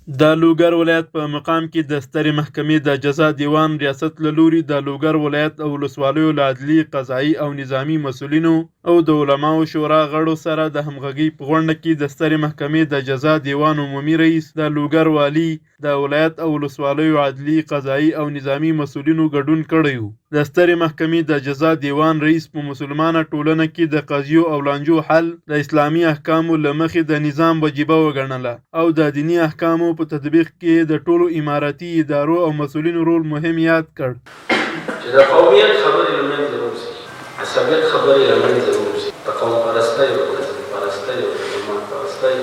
د لوګر ولایت په مقام کې د سترې محکمې د جزا دیوان ریاست له لوري د لوګر ولایت او ولسوالیو له عدلي، قضایي او نظامي مسؤلینو او د علماو شورا غړو سره د همغږۍ په غونډه کې د سترې محکمې د جزا دیوان عمومي رئیس، د لوګر والي، د ولایت او ولسوالیو عدلي، قضایي او نظامي مسؤلینو ګډون کړی و. د سترې محکمې د جزا دیوان رئیس په مسلمانه ټولنه کې د قضیو او لانجو حل د اسلامي احکامو له مخې د نظام وجیبه وګڼله او د دیني احکامو په تطبیق کې د ټولو اماراتي ادارو او مسؤلینو رول مهم یاد کړ. چې د قومیت خبرې له منځه ووځي، عصبیت خبرې له منځه ووځي، د قوم پرستۍ او د ځمکې پرستۍ او د جماعت پرستۍ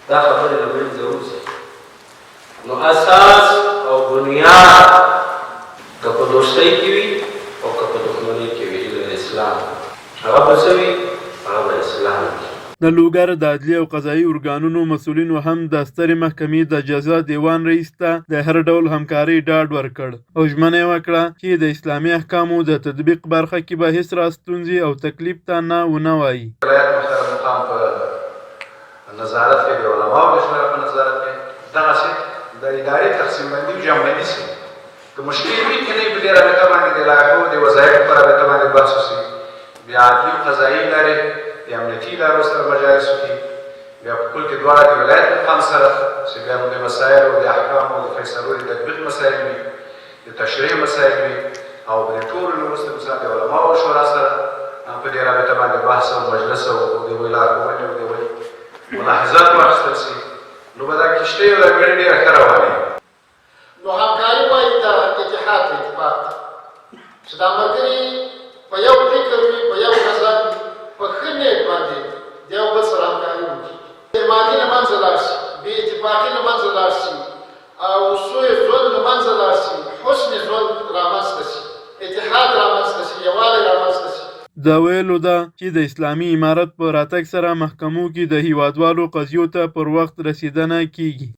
دا خبرې له منځه ووځي، نو اساس او بنیاد که په دوستۍ کې وي او که په دښمنۍ کې وي د اسلام هغه به څه وي؟ هغه به اسلام وي. د لوګر د عدلي او قضایي ارګانونو مسؤلینو هم د سترې محکمې د جزا دیوان رئیس ته د هر ډول همکارۍ ډاډ ورکړ او ژمنه یې وکړه چې د اسلامي احکامو د تطبیق برخه کې به هیڅ راز ستونزې او تکلیف ته نه ونه وایي. ولایت محترم مقام په نظارت کې د علماو د شورا په نظارت کې دغسې د ادارې تقسیم بندي او جمعبندي شي. که مشکل وي که نه په دې رابطه باندې د علاقو د وظایفو په رابطه باندې بحث وشي، بیا عدلي او قضایي ادارې د امنیتي ادارو سره مجالس وکړي، بیا په کل کې دواړه د ولایت مقام سره چې بیا نو د مسایلو د احکامو د فیصلو د تطبیق مسایل وي، د تشریع مسایل وي، او د ټولو نه وروسته مثلا د علماو شورا سره په دې رابطه باندې بحث او مجلس او د هغوی لارښوونې او د هغوی ملاحظات واخیستل شي، نو به دا کښتۍ او دا ګڼې ډېره ښه روانې وي. نو همکاري وایي د اتحاد ته اتفاق دی چې دا ملګري په یو فکر وي، په یو نظر وي، په ښه نیت باندې د یو بل سره همکاري وکړي، اعتمادي له منځه لاړ شي، بې اتفاقي له منځه لاړ شي او سوء ظن له منځه لاړ شي، حسن ظن رامنځته شي، اتحاد رامنځته شي، یووالی رامنځته شي. دا ویلو ده چې د اسلامي امارت په راتګ سره محکمو کې د هیوادوالو قضیو ته پر وخت رسیدنه کیږي.